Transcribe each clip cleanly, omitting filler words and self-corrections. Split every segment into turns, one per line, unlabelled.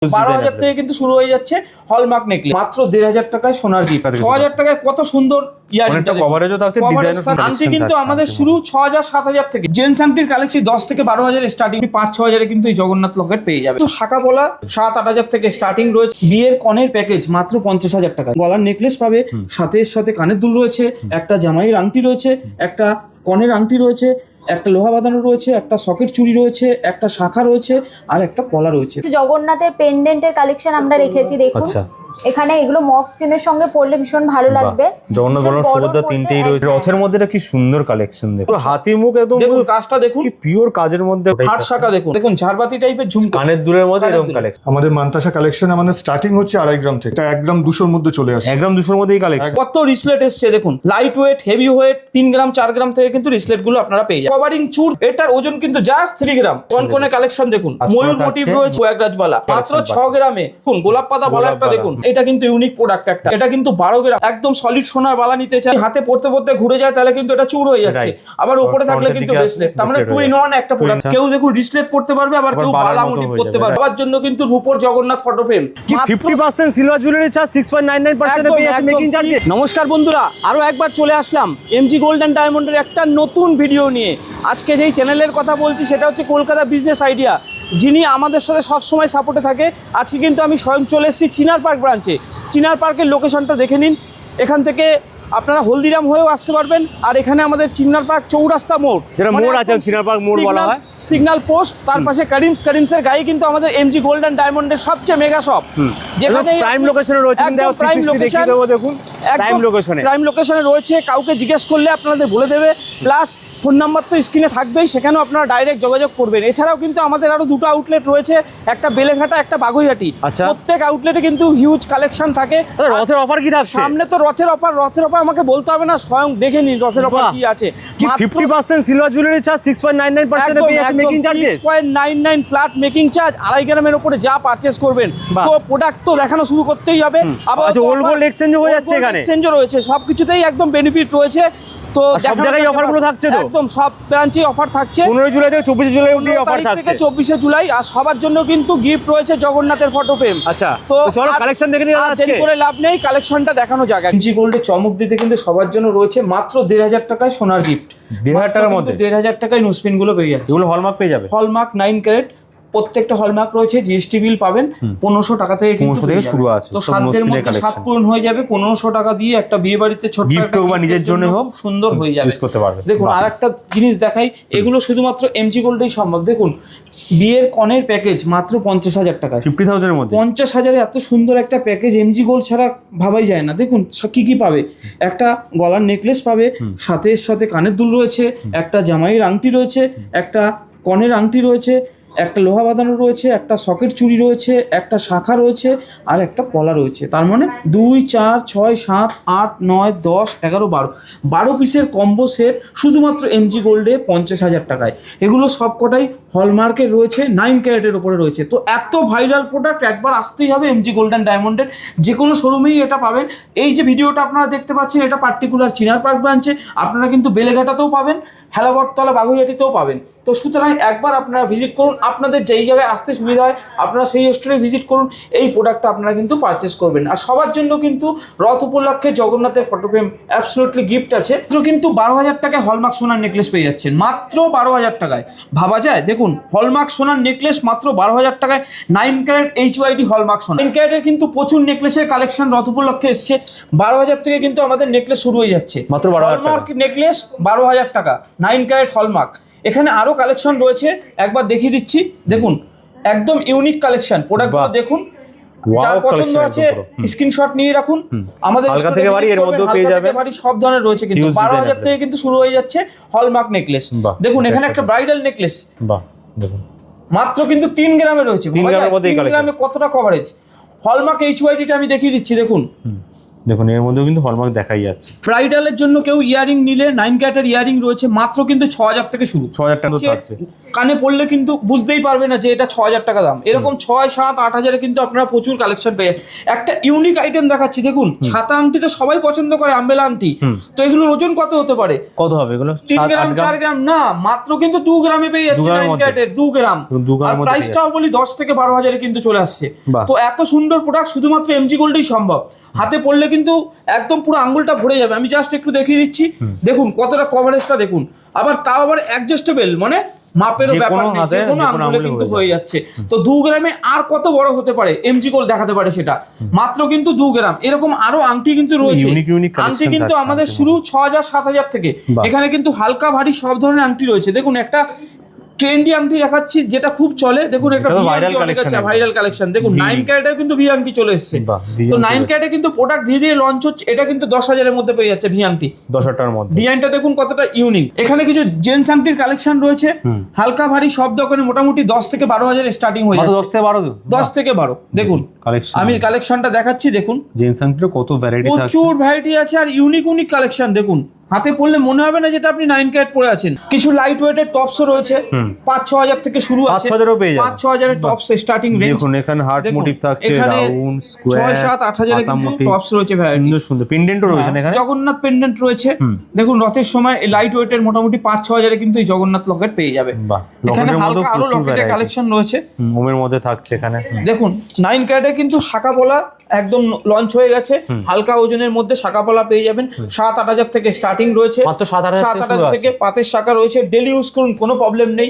12,000 থেকে কিন্তু শুরু হয়ে যাচ্ছে হলমার্ক নেকলেস, মাত্র 1,500 টাকায় সোনার গিফট। 6,000 টাকায় কত সুন্দর ইয়ারিংটা,
কভারেজও থাকছে, ডিজাইনও
আংটি কিন্তু আমাদের শুরু 6,000 7,000 থেকে। জেন্টস আংটির কালেকশন 10 থেকে 12,000 স্টার্টিং, 5-6,000 কিন্তু এই জগন্নাথ লকেট পেয়ে যাবে। তো শাখা পলা 7-8,000 থেকে স্টার্টিং রয়েছে। বিয়ের কনের প্যাকেজ মাত্র 50,000 টাকা। গলার নেকলেস পাবে, সাথে কানের দুল রয়েছে, একটা জামাইয়ের আংটি রয়েছে, একটা কনের আংটি রয়েছে, একটা লোহা বাঁধানো রয়েছে, একটা সকেট চুড়ি রয়েছে, একটা শাখা রয়েছে, আর একটা পলা রয়েছে।
জগন্নাথের পেন্ডেন্টের কালেকশন আমরা রেখেছি, দেখুন এখানে এগুলো মফ চেনের সঙ্গে পরলে ভীষণ ভালো লাগবে।
জগন্নাথ বলরাম সুভদ্রা তিনটেই রয়েছে। রথের মধ্যে কি সুন্দর কালেকশন, দেখুন হাতির মুখ একদম,
দেখুন কাজটা দেখুন,
কি পিওর কাজের মধ্যে।
হাট শাখা দেখুন, দেখুন ঝাড়বাতি টাইপের ঝুমকা,
কানের দুলের মধ্যে এরকম কালেকশন।
আমাদের মান্তাসা কালেকশন আমাদের স্টার্টিং হচ্ছে 2.5 গ্রাম থেকে, এটা 1 গ্রাম 200-র মধ্যে চলে আসে।
1 গ্রাম 200-র মধ্যেই কালেকশন।
কত রিসলেট এসছে দেখুন, লাইট ওয়েট, হেভি ওয়েট, 3 গ্রাম 4 গ্রাম থেকে কিন্তু রিসলেট গুলো আপনারা পেয়ে যাবেন। কভারিং চুর, এটার ওজন কিন্তু জাস্ট 3 গ্রাম। কোন কালেকশন দেখুন, ময়ূর মোটিভ রয়েছে, ওয়াগরাজবালা মাত্র 6 গ্রামে। দেখুন গোলাপ পাতা বালা একটা দেখুন, এটা কিন্তু ইউনিক প্রোডাক্ট একটা। এটা কিন্তু 12 গ্রাম, একদম সলিড সোনার বালা নিতে চাই, হাতে পড়তে পড়তে ঘুরে যায় তাহলে কিন্তু এটা চুর হয়ে যাচ্ছে। আবার উপরে থাকলে কিন্তু ব্রেসলেট, তার মানে 2 in 1 একটা প্রোডাক্ট। কেউ দেখুন রিসলেট পড়তে পারবে, আবার কেউ বালা মোটিভ পড়তে পারবে। সবার জন্য কিন্তু রূপোর Jagannath photo frame
50% silver jewellery charge, 6.99% এ পেয়ে যাচ্ছে মেকিং চার্জ।
নমস্কার বন্ধুরা, আরো একবার চলে আসলাম এমজি গোল্ড এন্ড ডায়মন্ডের একটা নতুন ভিডিও নিয়ে। আজকে যেই চ্যানেলের কথা বলছি সেটা হচ্ছে কলকাতা বিজনেস আইডিয়া, যিনি আমাদের সাথে সবসময় সাপোর্টে থাকে। আজকে কিন্তু আমি স্বয়ং চলে এসেছি চিনার পার্ক ব্রাঞ্চে। চিনার পার্কের লোকেশনটা দেখে নিন, এখান থেকে আপনারা হলদিরাম হয়েও আসতে পারবেন। আর এখানে আমাদের চিনার পার্ক চৌরাস্তা মোড়,
যেটা মোড় আছে চিনার পার্ক মোড় বলা হয়,
সিগন্যাল পোস্ট, তার পাশে কারিমসের গায়ে কিন্তু আমাদের এমজি গোল্ড এন্ড ডায়মন্ডের সবচেয়ে মেগা শপ, যেখানে
প্রাইম লোকেশনে রয়েছে।
প্রাইম লোকেশন
দেখুন, প্রাইম
লোকেশনে রয়েছে। কাউকে জিজ্ঞেস করলে আপনাদের বলে দেবে। প্লাস ফোন নাম্বার তো স্ক্রিনে থাকবেই, সেখানেও আপনারা ডাইরেক্ট যোগাযোগ করবেন। এছাড়াও কিন্তু আমাদের আরো 2টো আউটলেট রয়েছে, একটা বেলেঘাটা, একটা বাগুইহাটি। প্রত্যেক আউটলেটে কিন্তু হিউজ কালেকশন থাকে।
রথের অফার কি থাকছে
সামনে? তো রথের অফার আমাকে বলতে হবে না, স্বয়ং দেখে নিন রথের অফার কি আছে।
50% সিলভার জুয়েলারি চার্জ, 6.99% এ পেয়ে যাচ্ছে making charge.
6.99 flat making charge. 2.5 গ্রামের উপরে যা পারচেজ করবেন, তো প্রোডাক্ট তো দেখানো শুরু করতেই হবে। আবার
ওল্ড গোল্ড এক্সচেঞ্জও হয়ে যাচ্ছে, এখানে
এক্সচেঞ্জও রয়েছে, সবকিছুতেই একদম বেনিফিট রয়েছে। তো
সব জায়গায় অফারগুলো থাকছে, তো
একদম সব ব্রাঞ্চে অফার থাকছে।
15 জুলাই থেকে 24 জুলাই অবধি অফার থাকছে,
থেকে 24 জুলাই। আর সবার জন্য কিন্তু গিফট রয়েছে জগন্নাথের ফটো ফ্রেম।
আচ্ছা, তো চলো কালেকশন দেখে নিই।
আর দেরি করে লাভ নেই, কালেকশনটা দেখানো যাক। এমজি গোল্ডে চমক দিতে কিন্তু সবার জন্য রয়েছে মাত্র 1,500 টাকায় সোনার গিফট।
1,500 টাকার মধ্যে
1,500 টাকায় নোসপিন গুলো পেয়ে যাচ্ছে।
এগুলো হলমার্ক পেয়ে যাবে,
হলমার্ক 9 ক্যারেট, প্রত্যেকটা হলমার্ক রয়েছে। জিএসটি বিল পাবেন 1500 টাকা থেকে,
1500 থেকে শুরু আছে।
তো 7 দিনের মধ্যে 7 পূরণ হয়ে যাবে। 1500 টাকা দিয়ে একটা বিয়ে বাড়িতে ছোট
গিফট হোক বা নিজের জন্য হোক,
সুন্দর হয়ে যাবে,
ইউজ করতে পারবে।
দেখুন আরেকটা জিনিস দেখাই, এগুলো শুধুমাত্র এমজি গোল্ডেই সম্ভব। দেখুন বিয়ের কনের প্যাকেজ মাত্র 50,000 টাকায়,
50,000 এর মধ্যে।
50,000 এত সুন্দর একটা প্যাকেজ এমজি গোল্ড ছাড়া ভাবাই যায় না। দেখুন কি পাবে, একটা গলার নেকলেস পাবে, সাথে কানের দুল রয়েছে, একটা জামাইয়ের আংটি রয়েছে, একটা কনের আংটি রয়েছে, একটা লোহা বাঁধানো রয়েছে, একটা সকেট চুড়ি রয়েছে, একটা শাখা রয়েছে, আর একটা পলা রয়েছে। তার মানে 2, 4, 6, 7, 8, 9, 10, 11, 12 পিসের কম্বো সেট শুধুমাত্র এমজি গোল্ডে 50,000 টাকায়। এগুলো সবকটাই হলমার্কের রয়েছে, 9 ক্যারেটের ওপরে রয়েছে। তো এত ভাইরাল প্রোডাক্ট একবার আসতেই হবে এমজি গোল্ড অ্যান্ড ডায়মন্ডের। যে কোনো শোরুমেই এটা পাবেন। এই যে ভিডিওটা আপনারা দেখতে পাচ্ছেন, এটা পার্টিকুলার চিনার পার্ক ব্রাঞ্চে। আপনারা কিন্তু বেলেঘাটাতেও পাবেন, হেলাবরতলা বাগুইহাটিতেও পাবেন। তো সুতরাং একবার আপনারা ভিজিট করুন, আপনাদের যেই জায়গায় আসতে সুবিধা হয় আপনারা সেই স্টোরে ভিজিট করুন, এই প্রোডাক্টটা আপনারা কিন্তু পারচেস করবেন। আর সবার জন্য কিন্তু রথ উপলক্ষে জগন্নাথের ফটো ফ্রেম অ্যাবসলিউটলি গিফট আছে। তো কিন্তু 12,000 টাকায় হলমার্ক সোনার নেকলেস পেয়ে যাচ্ছেন, মাত্র 12,000 টাকায়। ভাবা যায়? দেখুন হলমার্ক সোনার নেকলেস মাত্র 12,000 টাকায়। 9 ক্যারেট HYD হলমার্ক সোনা। 9 ক্যারেটের কিন্তু প্রচুর নেকলেসের কালেকশন রথ উপলক্ষে এসছে। 12,000 থেকে কিন্তু আমাদের নেকলেস শুরু হয়ে যাচ্ছে,
মাত্র 12,000 টাকা।
হলমার্ক নেকলেস 12,000 টাকা, 9 ক্যারেট হলমার্ক। এখানে আরো কালেকশন রয়েছে, একবার দেখিয়ে দিচ্ছি। দেখুন একদম ইউনিক কালেকশন, প্রোডাক্টগুলো দেখুন। যার পছন্দ আছে স্ক্রিনশট নিয়ে রাখুন। আমাদের
হালকা থেকে ভারী এর মধ্যেও পেয়ে যাবেন,
সব ধরনের রয়েছে। কিন্তু 12,000 থেকে কিন্তু শুরু হয়ে যাচ্ছে হলমার্ক নেকলেস। দেখুন এখানে একটা ব্রাইডাল নেকলেস,
বাহ দেখুন
মাত্র কিন্তু 3 গ্রামে রয়েছে।
3 গ্রামের মধ্যে
3 গ্রামে কতটা কভারেজ। হলমার্ক HYD টা আমি দেখিয়ে দিচ্ছি। দেখুন
দেখুন এর মধ্যেও কিন্তু হলমার্ক দেখাই যাচ্ছে।
ব্রাইডালের জন্য কেউ ইয়ারিং নিলে 9 ক্যারেটের ইয়ারিং রয়েছে মাত্র কিন্তু 6000 থেকে শুরু।
6000 টাকা থাকছে।
কানে পড়লে কিন্তু বুঝতেই পারবে না যে এটা 6000 টাকা দাম। এরকম 6, 7, 8 কিন্তু আপনারা প্রচুর কালেকশন পেয়ে যাবেন। একটা ইউনিক আইটেম দেখাচ্ছি দেখুন, ছাতা আংটিতে সবাই পছন্দ করে, আম্বেলা আংটি। তো এগুলোর ওজন কত হতে পারে?
কত হবে এগুলো?
3 গ্রাম 4 গ্রাম না, মাত্র কিন্তু 2 গ্রামে পেয়ে যাচ্ছে 9 ক্যারেটের 2 গ্রাম। আর প্রাইসটাও বলি 10 থেকে 12,000 কিন্তু চলে আসছে। তো এত সুন্দর প্রোডাক্ট শুধুমাত্র এমজি গোল্ডেই সম্ভব। হাতে পড়লে কিন্তু একদম পুরো আঙ্গুলটা ভরে যাবে। আমি জাস্ট একটু দেখিয়ে দিচ্ছি, দেখুন কতটা কভারেজটা দেখুন। আবার তাও আবার অ্যাডজাস্টেবল, মানে মাপেরও ব্যাপার নেই, যে কোনো আঙ্গুলে কিন্তু হয়ে যাচ্ছে। তো 2 গ্রামে আর কত বড় হতে পারে এমজি গোল্ড দেখাতে পারে সেটা, মাত্র কিন্তু 2 গ্রাম। এরকম আরো আংটি কিন্তু রয়েছে। আংটি কিন্তু আমাদের শুরু 6000 7000 থেকে। এখানে কিন্তু হালকা ভারী সব ধরনের আংটি রয়েছে। দেখুন একটা ট্রেন্ডি আংটি দেখাচ্ছি যেটা খুব চলে, দেখুন একটা ভাইরাল কালেকশন। দেখুন 9 ক্যারেটে কিন্তু ভি আংটি চলে এসেছে। তো 9 ক্যারেটে কিন্তু প্রোডাক্ট ধীরে ধীরে লঞ্চ হচ্ছে। এটা কিন্তু 10,000 এর মধ্যে পেয়ে যাচ্ছে ভি আংটি,
10,000 টাকার মধ্যে।
ডিজাইনটা দেখুন কতটা ইউনিক। এখানে কিছু জেন্টস আংটির কালেকশন রয়েছে, হালকা ভারী সব দোকানে মোটামুটি 10 থেকে 12,000 স্টার্টিং হয়ে যাচ্ছে। 10 থেকে 12 দেখুন আমি কালেকশনটা দেখাচ্ছি। দেখুন
জেন্টস আংটির কত ভ্যারাইটি আছে,
প্রচুর ভ্যারাইটি আছে আর ইউনিক কালেকশন। দেখুন হাতে পড়লে মনে হবে না যেটা আপনি 9 ক্যারেট পরে আছেন। কিছু লাইট ওয়েটের টপসও রয়েছে, 5-6 হাজার থেকে শুরু আছে।
5-6 পেয়ে যাবেন।
5-6 হাজারের টপস স্টার্টিং রেঞ্জ।
দেখুন এখানে হার্ট মোটিভ থাকছে, রাউন্ড স্কয়ার,
6-7-8 হাজারের কিন্তু টপস রয়েছে ভ্যারাইটি।
সুন্দর সুন্দর পেন্ডেন্টও রয়েছে এখানে,
জগন্নাথ পেন্ডেন্ট রয়েছে। দেখুন রথের সময় এই লাইট ওয়েটের মোটামুটি 5-6 হাজারে কিন্তু এই জগন্নাথ লকেট পেয়ে যাবে। এখানে হালকা আরো লকেটের কালেকশন রয়েছে,
ওমের মধ্যে থাকছে এখানে।
দেখুন 9 ক্যারেটে কিন্তু শাখা পলা একদম লঞ্চ হয়ে গেছে। হালকা ওজনের মধ্যে শাখা পলা পেয়ে যাবেন। 7-8 হাজার থেকে স্টার্টিং রয়েছে,
মাত্র 7-8
হাজার থেকে পাতের শাখা রয়েছে। ডেলি ইউজ করুন, কোনো প্রবলেম নেই।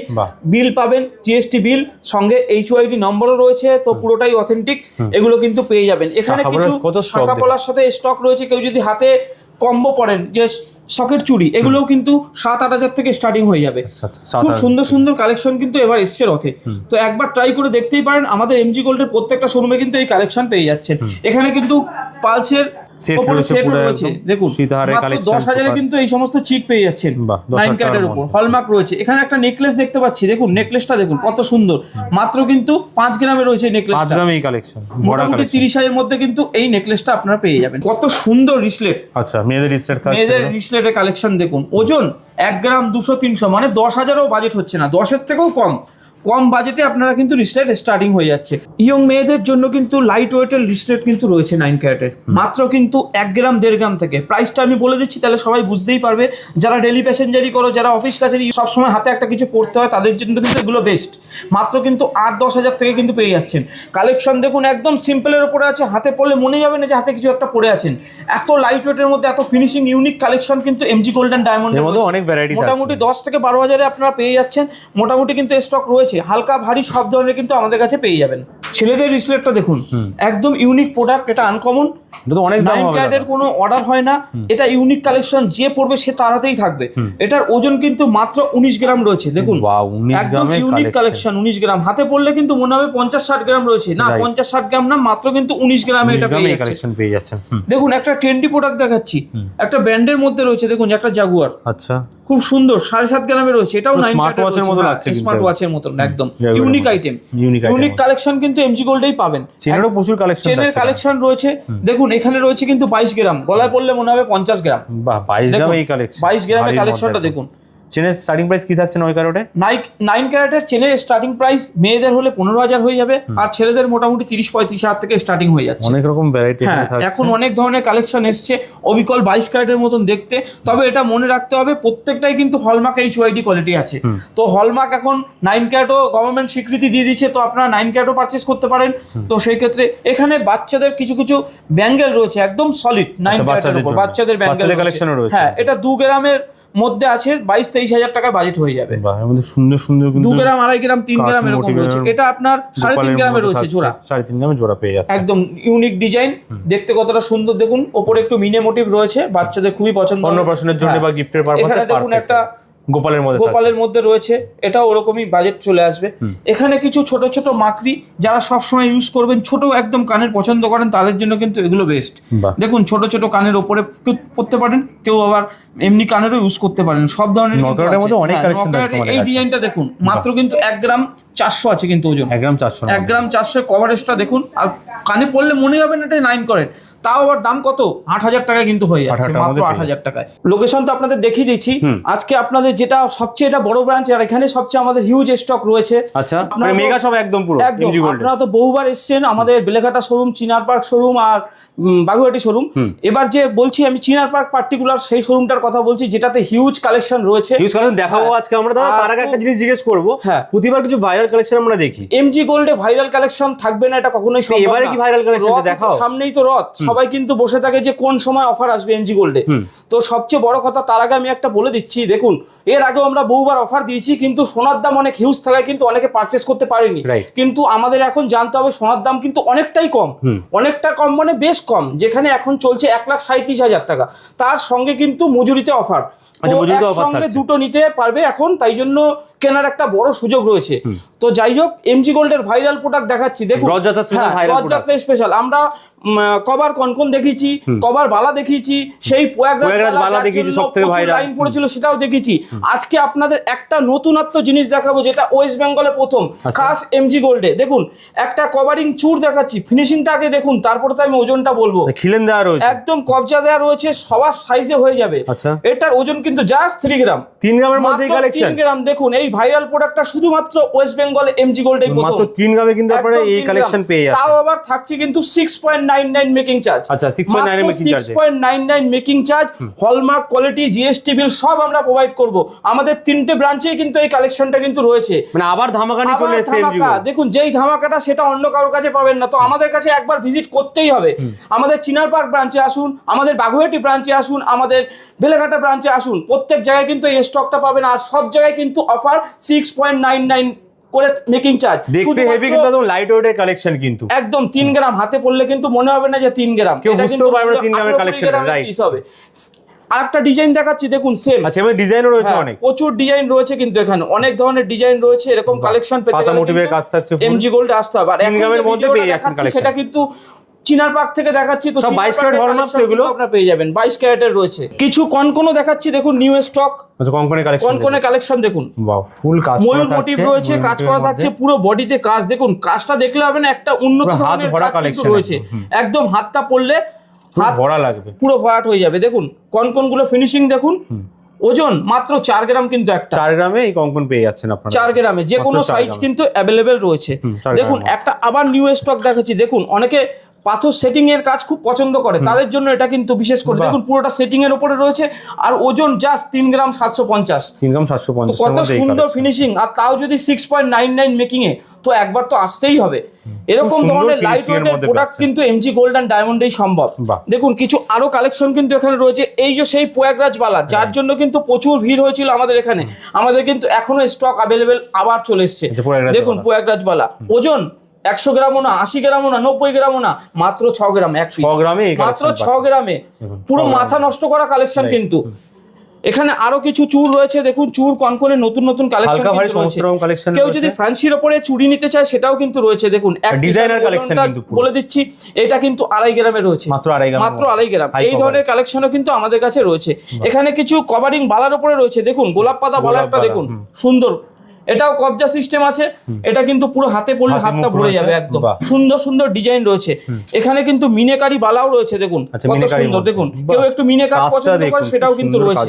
বিল পাবেন জিএসটি বিল, সঙ্গে এইচওআইডি নম্বরও রয়েছে। তো পুরোটাই অথেন্টিক, এগুলো কিন্তু পেয়ে যাবেন। এখানে কিছু শাখা পলার সাথে স্টক রয়েছে। কেউ যদি হাতে কম্বো পড়েন যে সকেট চুড়ি, এগুলোও কিন্তু 7-8 হাজার থেকে স্টার্টিং হয়ে যাবে। খুব সুন্দর সুন্দর কালেকশন কিন্তু এবার এসছে রথে। তো একবার ট্রাই করে দেখতেই পারেন। আমাদের এমজি গোল্ডের প্রত্যেকটা শোরুমে কিন্তু এই কালেকশন পেয়ে যাচ্ছেন। এখানে কিন্তু পালসের সেট রয়েছে। দেখুন 10,000 কিন্তু এই সমস্ত চিক পেয়ে যাচ্ছেন 9 ক্যারেটের উপর। হলমার্ক রয়েছে। এখানে একটা নেকলেস দেখতে পাচ্ছি, দেখুন নেকলেসটা দেখুন কত সুন্দর। মাত্র কিন্তু 5 গ্রামে রয়েছে নেকলেসটা।
5 গ্রামে এই কালেকশন
মোটামুটি 30,000 এর মধ্যে কিন্তু এই নেকলেসটা আপনারা পেয়ে যাবেন। কত সুন্দর রিসলেট।
আচ্ছা মেয়েদের রিসলেট থাকছে,
মেয়েদের রিসলেটের কালেকশন দেখুন। ওজন 1 গ্রাম 200-300, মানে 10,000ও বাজেট হচ্ছে না, 10-এর থেকেও কম বাজেটে আপনারা কিন্তু রিসলেট স্টার্টিং হয়ে যাচ্ছে। ইয়ং মেয়েদের জন্য কিন্তু লাইট ওয়েটের রিসলেট কিন্তু রয়েছে 9 ক্যারেটের, মাত্র কিন্তু 1 গ্রাম 1.5 গ্রাম থেকে। প্রাইসটা আমি বলে দিচ্ছি, তাহলে সবাই বুঝতেই পারবে। যারা ডেলি প্যাসেঞ্জারি করো, যারা অফিস কাছারি সবসময় হাতে একটা কিছু পড়তে হয়, তাদের জন্য কিন্তু এগুলো বেস্ট। মাত্র কিন্তু 8-10 হাজার থেকে কিন্তু পেয়ে যাচ্ছেন। কালেকশন দেখুন একদম সিম্পলের উপরে আছে, হাতে পড়লে মনেই হবে না যে হাতে কিছু একটা পড়ে আছেন। এত লাইট ওয়েটের মধ্যে এত ফিনিশিং ইউনিক কালেকশন কিন্তু এমজি গোল্ড এন্ড ডায়মন্ডের মধ্যে অনেক ভ্যারাইটি, মোটামুটি 10 থেকে 12 হাজারে আপনারা পেয়ে যাচ্ছেন। মোটামুটি কিন্তু স্টক রয়েছে। হালকা ভারী সব ধরনের কিন্তু আমাদের কাছে পেয়ে যাবেন। ছেলেদের রিসলেটটা দেখুন, একদম ইউনিক প্রোডাক্ট। এটা আনকমন, অনেক 9 ক্যারেটের কোনো অর্ডার হয় না। এটা ইউনিক কালেকশন, যে পড়বে সে তাড়াতেই থাকবে। এটার ওজন কিন্তু মাত্র 19 গ্রাম রয়েছে। দেখুন একদম ইউনিক কালেকশন, 19 গ্রাম। হাতে পড়লে কিন্তু মনে হবে 50-60 গ্রাম রয়েছে, না 50-60 গ্রাম না, মাত্র কিন্তু 19 গ্রামে এটা পেয়ে যাচ্ছে। দেখুন একটা ট্রেন্ডি প্রোডাক্ট দেখাচ্ছি, একটা ব্র্যান্ডের মধ্যে রয়েছে। দেখুন একটা জাগুয়ার, আচ্ছা খুব সুন্দর, 7.5 গ্রামে রয়েছে। এটাও 9 স্মার্ট ওয়াচের মতো লাগছে, স্মার্ট ওয়াচের মতো একদম ইউনিক আইটেম। ইউনিক কালেকশন কিন্তু এমজি গোল্ডেই পাবেন। চেনেরও প্রচুর কালেকশন, চেনের কালেকশন রয়েছে। দেখুন এখানে রয়েছে কিন্তু 22 গ্রাম, গলায় পড়লে মনে হবে 50 গ্রাম। বাহ, 22 গ্রাম এই কালেকশন, 22 গ্রামের কালেকশনটা দেখুন। চেনের স্টার্টিং প্রাইস কি থাকছে 9 ক্যারেটে? 9 ক্যারেটের চেনের স্টার্টিং প্রাইস মেয়েদের হলে 15,000 হয়ে যাবে, আর ছেলেদের মোটামুটি 30-35 হাজার থেকে স্টার্টিং হয়ে যাচ্ছে। অনেক রকম ভ্যারাইটি থাকছে। এখন অনেক ধরনের কালেকশন এসছে, অবিকল 22 ক্যারেটের মতন দেখতে। তবে এটা মনে রাখতে হবে প্রত্যেকটাই কিন্তু হলমার্ক এইচওআইডি কোয়ালিটি আছে। তো হলমার্ক এখন 9 ক্যারেটও গভর্নমেন্ট স্বীকৃতি দিয়ে দিচ্ছে, তো আপনারা 9 ক্যারেটও পারচেস করতে পারেন। তো সেই ক্ষেত্রে এখানে বাচ্চাদের কিছু ব্যাঙ্গেল রয়েছে, একদম সলিড 9 ক্যারেটের উপর বাচ্চাদের ব্যাঙ্গেল কালেকশন রয়েছে। হ্যাঁ, এটা 2 গ্রামের মধ্যে আছে, 22-23 হাজার টাকা বাজেট হয়ে যাবে। সুন্দর সুন্দর 2 গ্রাম, 2.5 গ্রাম, 3 গ্রাম এরকম রয়েছে। এটা আপনার 3.5 গ্রামে রয়েছে জোড়া, 3.5 গ্রামে জোড়া পেয়ে যাচ্ছে। একদম ইউনিক ডিজাইন, দেখতে কতটা সুন্দর। দেখুন ওপরে একটু মিনে মোটিভ রয়েছে, বাচ্চাদের খুবই পছন্দ, অন্নপ্রাশনের জন্য বা গিফটের পারপাসে। এখানে দেখুন একটা গোপালের মধ্যে রয়েছে, এটাও ওরকমই বাজেট চলে আসবে। এখানে কিছু ছোট ছোট মাকড়ি, যারা সবসময় ইউজ করবেন, ছোট একদম কানের পছন্দ করেন, তাদের জন্য কিন্তু এগুলো বেস্ট। দেখুন ছোট ছোট কানের ওপরে পরতে পারেন, কেউ আবার এমনি কানেরও ইউজ করতে পারেন। সব ধরনের এই ডিজাইনটা দেখুন, মাত্র কিন্তু 1 গ্রাম 400 আছে কিন্তু ওজন।
1 গ্রাম 400।
1 গ্রাম 400 কভারেজটা দেখুন, আর কানে পড়লে মনে হবে না এটা 9 করেন। তাও আবার দাম কত? 8,000 টাকায় কিন্তু হয়ে যাচ্ছে,
8,000 টাকার
মাত্র
মধ্যে
8,000 টাকায়। লোকেশন তো আপনাদের দেখিয়ে দিচ্ছি। আজকে আপনাদের যেটা সবচেয়ে এটা বড় ব্রাঞ্চ, আর এখানে সবচেয়ে আমাদের হিউজ স্টক রয়েছে।
আচ্ছা, মানে মেগা সব একদম পুরো
একদম।
MG Gold।
আপনারা তো বহুবার এসেছেন আমাদের বেলেঘাটা শোরুম, চিনার পার্ক শোরুম আর বাগুইহাটি শোরুম। এবার যে বলছি আমি চিনার পার্ক পার্টিকুলার সেই শোরুমটার কথা বলছি, যেটাতে হিউজ কালেকশন রয়েছে।
ইউজ কালেকশন দেখাবো আজকে আমরা। দাদা তার আগে একটা জিনিস জিজ্ঞেস করবো,
হ্যাঁ,
প্রতিবার কিছু ভাইরাল কালেকশন আমরা দেখি,
এমজি গোল্ডে ভাইরাল কালেকশন থাকবে না এটা কখনোই সম্ভব না।
এবারে কি ভাইরাল কালেকশন দেখাও?
সামনেই তো রথ, সবাই কিন্তু বসে থাকে যে কোন সময় অফার আসবে এমজি গোল্ডে। তো সবচেয়ে বড় কথা, তার আগে আমি একটা বলে দিচ্ছি, দেখুন এর আগেও আমরা বহুবার অফার দিয়েছি, কিন্তু সোনার দাম অনেক হিউজ থাকায় কিন্তু অনেকে পারচেস করতে পারেনি। কিন্তু আমাদের এখন জানতে হবে সোনার দাম কিন্তু অনেকটাই কম, অনেকটা কম মানে বেশ কম। যেখানে এখন চলছে 1,37,000 টাকা, তার সঙ্গে কিন্তু মজুরিতে অফার, সঙ্গে দুটো নিতে পারবে এখন, তাই জন্য কেনার একটা বড় সুযোগ রয়েছে। তো যাই হোক, এমজি গোল্ডের ভাইরাল প্রোডাক্ট দেখাচ্ছি দেখুন, রথযাত্রা স্পেশাল। আমরা কভার কনকন দেখিয়েছি, কভার বালা দেখিয়েছি, সেই প্রয়াগরাজ বালা দেখিয়েছি, সবথেকে ভাইরাল লাইন পড়েছিল সেটাও দেখিয়েছি। আজকে আপনাদের একটা নতুনত্ব জিনিস দেখাবো, যেটা ওয়েস্ট বেঙ্গলে প্রথম খাস এমজি গোল্ডে। দেখুন একটা কভারিং চূড় দেখাচ্ছি, ফিনিশিংটা আগে দেখুন, তারপরে তো আমি ওজনটা বলবো।
খিলেন দেওয়া রয়েছে,
একদম কবজা দেওয়া রয়েছে, সবার সাইজে হয়ে যাবে। এটার ওজন কিন্তু জাস্ট 3 গ্রাম,
3 গ্রামের মধ্যে কালেকশন।
3 গ্রাম দেখুন, এই ভাইরাল প্রোডাক্টটা শুধুমাত্র ওয়েস্ট বেঙ্গলে এমজি গোল্ডে
মাত্র 3 গ্রামে কিন্তু আপনারা এই কালেকশন পেয়ে যাচ্ছেন।
তাও আবার থাকছে কিন্তু 6.99 মেকিং চার্জ।
আচ্ছা, 6.99 making charge,
6.99 making charge, hallmark quality, GST bill সব আমরা প্রোভাইড করব। আমাদের 3টে ব্রাঞ্চেই কিন্তু এই কালেকশনটা কিন্তু রয়েছে।
মানে আবার ধামাকা নিয়ে চলে এসেছে এমজি গোল্ড।
দেখুন যেই ধামাকাটা সেটা অন্য কারোর কাছে পাবেন না, তো আমাদের কাছে একবার ভিজিট করতেই হবে। আমাদের চিনার পার্ক ব্রাঞ্চে আসুন, আমাদের বাগুইহাটি ব্রাঞ্চে আসুন, আমাদের বেলেঘাটা ব্রাঞ্চে আসুন, প্রত্যেক জায়গায় কিন্তু এই স্টকটা পাবেন। আর সব জায়গায় কিন্তু অফার 6.99 করে মেকিং চার্জ।
দেখতে হেভি কিন্তু একদম লাইট ওয়েটের কালেকশন, কিন্তু
একদম 3 গ্রাম হাতে পড়লে কিন্তু মনে হবে না যে 3 গ্রাম,
কেউ বুঝতেও পারবে না 3 গ্রামের কালেকশন, রাইট
হবে। আরেকটা ডিজাইন দেখাচ্ছি দেখুন, সেম।
আচ্ছা, এর ডিজাইনও রয়েছে অনেক,
প্রচুর ডিজাইন রয়েছে কিন্তু এখানে অনেক ধরনের ডিজাইন রয়েছে। এরকম কালেকশন পেতে
পাতা মোটিভের কাজ থাকছে,
এমজি গোল্ড আসতে হবে। আর
3 গ্রামের মধ্যে পেয়ে যাচ্ছেন কালেকশন।
সেটা কিন্তু চিনার পার্ক থেকে দেখাচ্ছি, তো
সব 22 ক্যারেট হলমার্ক তো এগুলো
আপনারা পেয়ে যাবেন। 22 ক্যারেটের রয়েছে কিছু কনকনও দেখাচ্ছি দেখুন, নিউ স্টক।
আচ্ছা, কনকনে
কালেকশন দেখুন,
ওয়াও, ফুল কাজ করা
ময়ূর মোটিভ রয়েছে, কাজ করা থাকছে পুরো বডিতে কাজ। দেখুন কাজটা দেখলে হবে না, একটা উন্নত ধরনের কাজ কিন্তু রয়েছে। একদম হাতটা পড়লে হাত ভরা লাগবে, পুরো ভরাট হয়ে যাবে। দেখুন কনকনগুলো ফিনিশিং দেখুন। ওজন মাত্র 4 গ্রাম, কিন্তু একটা 4
গ্রামে এই কঙ্কন পেয়ে যাচ্ছেন আপনারা।
4 গ্রামে যে কোনো সাইজ কিন্তু অ্যাভেলেবেল রয়েছে। দেখুন একটা আবার নিউ স্টক দেখাচ্ছি দেখুন, অনেকে পাথর সেটিং এর কাজ খুব পছন্দ করে, তাদের জন্য এটা কিন্তু বিশেষ করে। দেখুন পুরোটা সেটিং এর উপরে রয়েছে, আর ওজন জাস্ট 3 গ্রাম 750।
3 গ্রাম 750,
কত সুন্দর ফিনিশিং, আর তাও যদি 6.99 মেকিং এ, তো একবার তো আসতেই হবে। এরকম ধরনের লাইট ওয়েটের প্রোডাক্ট কিন্তু এমজি গোল্ড এন্ড ডায়মন্ডেই সম্ভব। দেখুন কিছু আরো কালেকশন কিন্তু এখানে রয়েছে। এই যে সেই প্রয়াগরাজ বালা, যার জন্য কিন্তু প্রচুর ভিড় হয়েছিল আমাদের এখানে, আমাদের কিন্তু এখনো স্টক অ্যাভেলেবেল আবার চলে এসেছে। দেখুন প্রয়াগরাজ বালা, ওজন 100 গ্রামও না, 80 গ্রামও না, 90 গ্রামও না, মাত্র 6 গ্রাম এক পিস, মাত্র 6 গ্রামে। পুরো মাথা নষ্ট করা কালেকশন কিন্তু। এখানে আরো কিছু চুর রয়েছে দেখুন, চুর কনকনে নতুন নতুন কালেকশন রয়েছে। কেউ যদি ফ্যান্সির উপরে চুড়ি নিতে চায় সেটাও কিন্তু রয়েছে। দেখুন ডিজাইনার কালেকশন বলে দিচ্ছি, এটা কিন্তু 2.5 গ্রামে রয়েছে, মাত্র 2.5 গ্রাম। এই ধরনের কালেকশনও কিন্তু আমাদের কাছে রয়েছে। এখানে কিছু কভারিং বালার উপরে রয়েছে, দেখুন গোলাপ পাতা বালা একটা দেখুন সুন্দর, এটাও কবজা সিস্টেম আছে। এটা কিন্তু পুরো হাতে পড়লে হাতটা ভরে যাবে একদম। সুন্দর সুন্দর ডিজাইন রয়েছে। এখানে কিন্তু মিনেকারি বালাও রয়েছে, দেখুন কত সুন্দর। দেখুন কেউ একটু মিনে কাজ পছন্দ করে সেটাও কিন্তু রয়েছে।